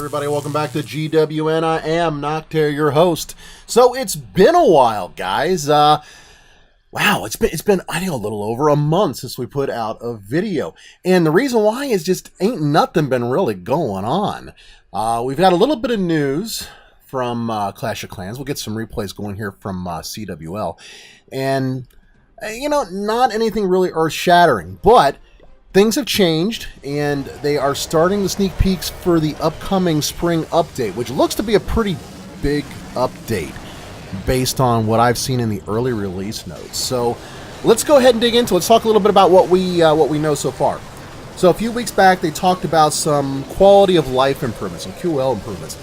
everybody? Welcome back to GWN. I am Noctair, your host. So it's been a while, guys. Wow, it's been I think a little over a month since we put out a video, and the reason why is just ain't nothing been really going on. We've got a little bit of news from Clash of Clans. We'll get some replays going here from CWL, and not anything really earth-shattering, but things have changed, and they are starting the sneak peeks for the upcoming spring update, which looks to be a pretty big update based on what I've seen in the early release notes. So let's go ahead and dig into it. Let's talk a little bit about what we know so far. So a few weeks back, they talked about some quality of life improvements, some QL improvements,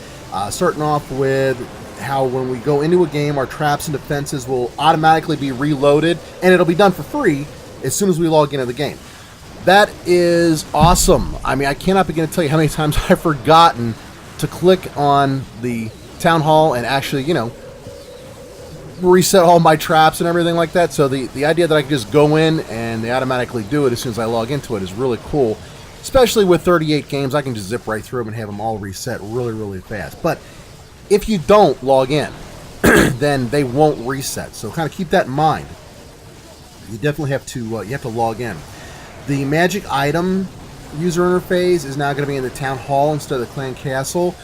starting off with how when we go into a game, our traps and defenses will automatically be reloaded, and it'll be done for free as soon as we log into the game. That is awesome. I mean, I cannot begin to tell you how many times I've forgotten to click on the town hall and actually, reset all my traps and everything like that. So the idea that I can just go in and they automatically do it as soon as I log into it is really cool. Especially with 38 games, I can just zip right through them and have them all reset really, really fast. But if you don't log in, then they won't reset. So kind of keep that in mind. You definitely have to log in. The magic item user interface is now going to be in the town hall instead of the clan castle.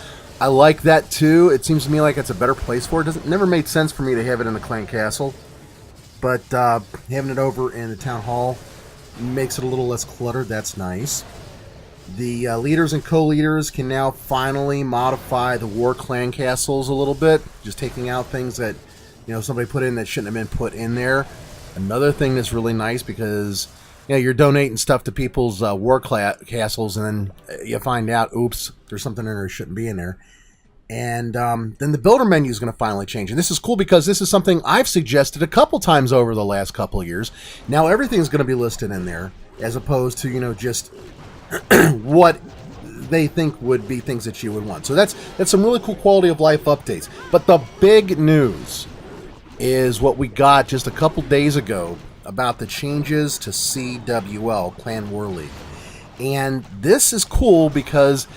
I like that too. It seems to me like it's a better place for it. Never made sense for me to have it in the clan castle, but having it over in the town hall makes it a little less cluttered. That's nice. The leaders and co-leaders can now finally modify the war clan castles a little bit, just taking out things that somebody put in that shouldn't have been put in there. Another thing that's really nice, because you're donating stuff to people's war castles, and then you find out, oops, there's something in there that shouldn't be in there. And then the builder menu is going to finally change. And this is cool because this is something I've suggested a couple times over the last couple of years. Now everything's going to be listed in there, as opposed to, just what they think would be things that you would want. So that's some really cool quality of life updates. But the big news is what we got just a couple days ago about the changes to CWL, Clan War League. And this is cool because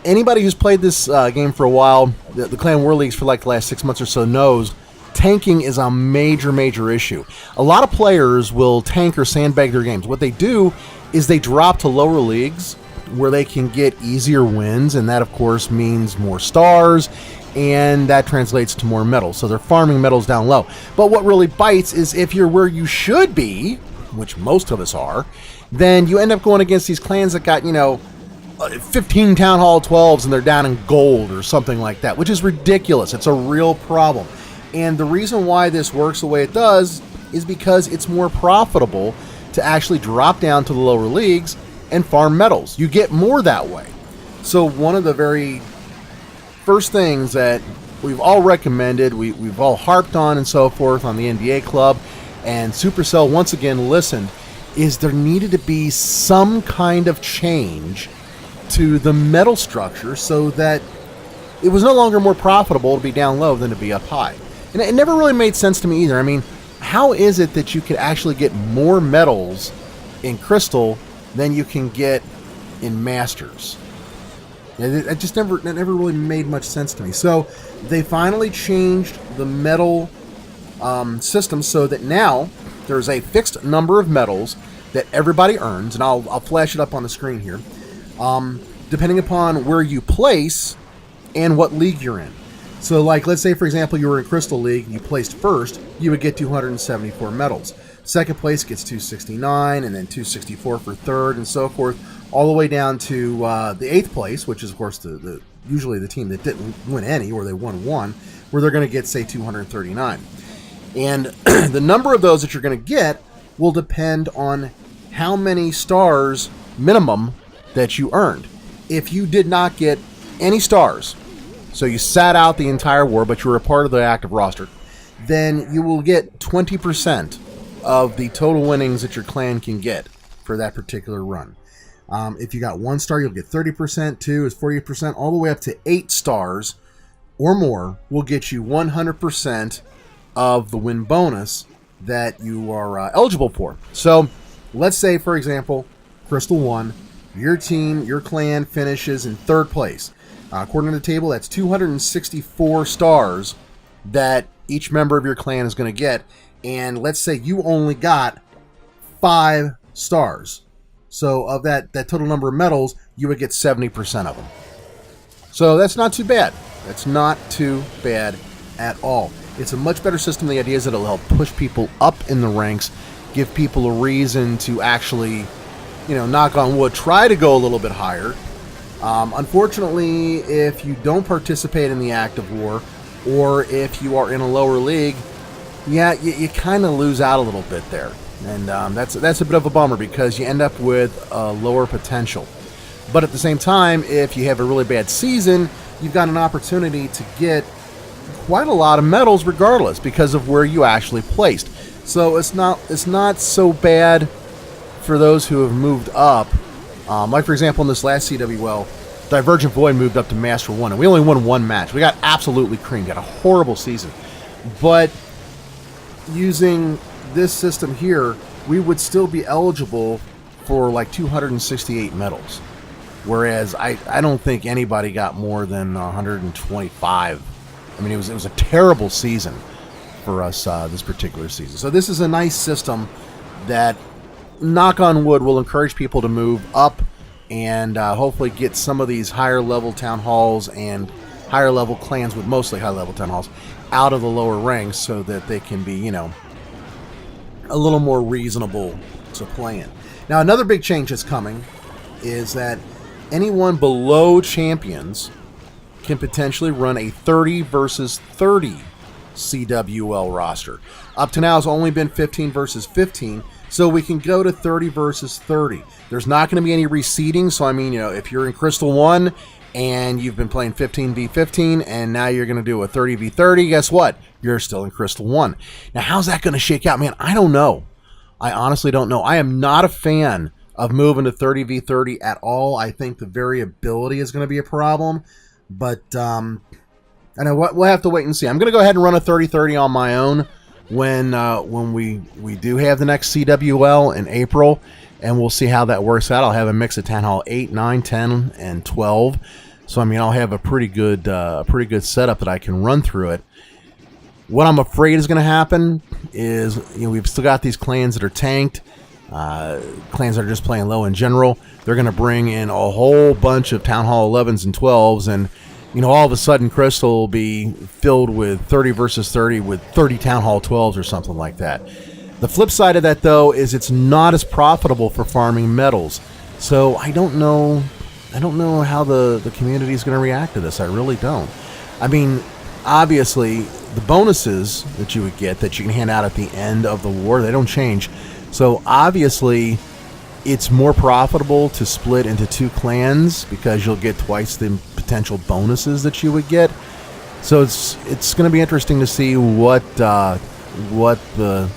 anybody who's played this game for a while, the Clan War Leagues for like the last 6 months or so, knows tanking is a major issue. A lot of players will tank or sandbag their games. What they do is they drop to lower leagues where they can get easier wins, and that of course means more stars, and that translates to more medals. So they're farming medals down low. But what really bites is if you're where you should be, which most of us are, then you end up going against these clans that got, 15 Town Hall 12s and they're down in gold or something like that, which is ridiculous. It's a real problem. And the reason why this works the way it does is because it's more profitable to actually drop down to the lower leagues and farm medals. You get more that way. So one of the very first things that we've all recommended, we've all harped on and so forth on the NDA Club, and SuperCell once again listened, is there needed to be some kind of change to the medal structure so that it was no longer more profitable to be down low than to be up high. And it never really made sense to me either. I mean, how is it that you could actually get more medals in Crystal than you can get in Masters? That never really made much sense to me. So they finally changed the medal system so that now there's a fixed number of medals that everybody earns, and I'll flash it up on the screen here, depending upon where you place and what league you're in. So like, let's say for example you were in Crystal League, you placed first, you would get 274 medals. Second place gets 269, and then 264 for third, and so forth, all the way down to the 8th place, which is of course usually the team that didn't win any, or they won one, where they're going to get, say, 239. And the number of those that you're going to get will depend on how many stars minimum that you earned. If you did not get any stars, so you sat out the entire war, but you were a part of the active roster, then you will get 20% of the total winnings that your clan can get for that particular run. If you got 1 star, you'll get 30%, 2 is 40%, all the way up to 8 stars or more will get you 100% of the win bonus that you are eligible for. So let's say, for example, Crystal 1, your team, your clan finishes in 3rd place. According to the table, that's 264 stars that each member of your clan is going to get. And let's say you only got 5 stars. So of that total number of medals, you would get 70% of them. So that's not too bad. That's not too bad at all. It's a much better system. The idea is that it'll help push people up in the ranks, give people a reason to actually, knock on wood, try to go a little bit higher. Unfortunately, if you don't participate in the active war, or if you are in a lower league, you kind of lose out a little bit there. And that's a bit of a bummer because you end up with a lower potential. But at the same time, if you have a really bad season, you've got an opportunity to get quite a lot of medals regardless because of where you actually placed. So it's not so bad for those who have moved up. Like for example, in this last CWL, Divergent Void moved up to Master 1, and we only won 1 match. We got absolutely creamed. Got a horrible season. But using this system here, we would still be eligible for like 268 medals. Whereas I don't think anybody got more than 125. I mean, it was a terrible season for us this particular season. So this is a nice system that, knock on wood, will encourage people to move up and hopefully get some of these higher level town halls and higher level clans with mostly high level town halls out of the lower ranks so that they can be, a little more reasonable to play in. Now, another big change that's coming is that anyone below champions can potentially run a 30 versus 30 CWL roster. Up to now, it's only been 15 versus 15, so we can go to 30 versus 30. There's not going to be any reseeding, so I mean, if you're in Crystal 1 and you've been playing 15v15 and now you're going to do a 30v30, guess what? You're still in Crystal 1. Now, how's that going to shake out? Man, I don't know. I honestly don't know. I am not a fan of moving to 30v30 at all. I think the variability is going to be a problem. But I know what we'll have to wait and see. I'm going to go ahead and run a 30-30 on my own when we do have the next CWL in April, and we'll see how that works out. I'll have a mix of Town Hall 8, 9, 10, and 12. So I mean, I'll have a pretty good setup that I can run through it. What I'm afraid is going to happen is we've still got these clans that are tanked. Clans that are just playing low in general. They're going to bring in a whole bunch of Town Hall 11s and 12s, and all of a sudden Crystal will be filled with 30 versus 30 with 30 Town Hall 12s or something like that. The flip side of that, though, is it's not as profitable for farming medals. So I don't know how the community is going to react to this. I really don't. I mean, obviously, the bonuses that you would get that you can hand out at the end of the war, they don't change. So obviously, it's more profitable to split into 2 clans because you'll get twice the potential bonuses that you would get. So it's going to be interesting to see what the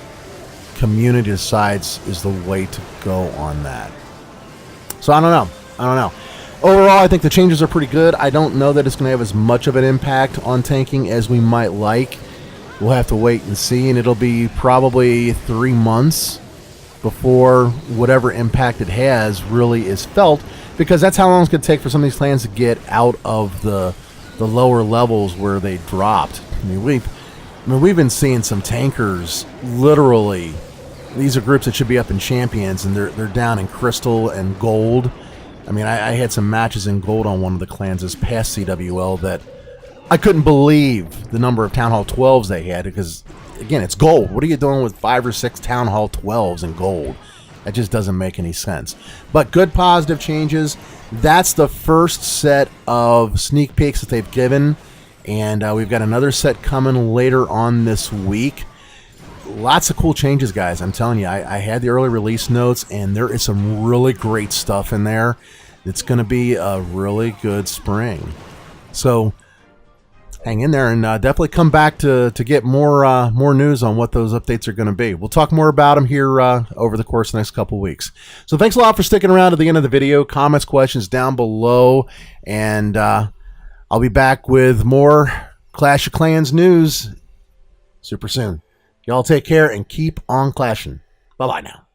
community decides is the way to go on that. So I don't know. Overall, I think the changes are pretty good. I don't know that it's going to have as much of an impact on tanking as we might like. We'll have to wait and see, and it'll be probably 3 months before whatever impact it has really is felt, because that's how long it's going to take for some of these clans to get out of the lower levels where they dropped. I mean, we've been seeing some tankers literally. These are groups that should be up in champions, and they're down in crystal and gold. I mean, I had some matches in gold on one of the clans this past CWL that I couldn't believe the number of Town Hall 12s they had, because again, it's gold. What are you doing with 5 or 6 Town Hall 12s in gold? That just doesn't make any sense. But good positive changes. That's the first set of sneak peeks that they've given, and we've got another set coming later on this week. Lots of cool changes, guys. I'm telling you, I had the early release notes, and there is some really great stuff in there. It's going to be a really good spring. So hang in there, and definitely come back to get more news on what those updates are going to be. We'll talk more about them here over the course of the next couple weeks. So thanks a lot for sticking around to the end of the video. Comments, questions down below, and I'll be back with more Clash of Clans news super soon. Y'all take care and keep on clashing. Bye-bye now.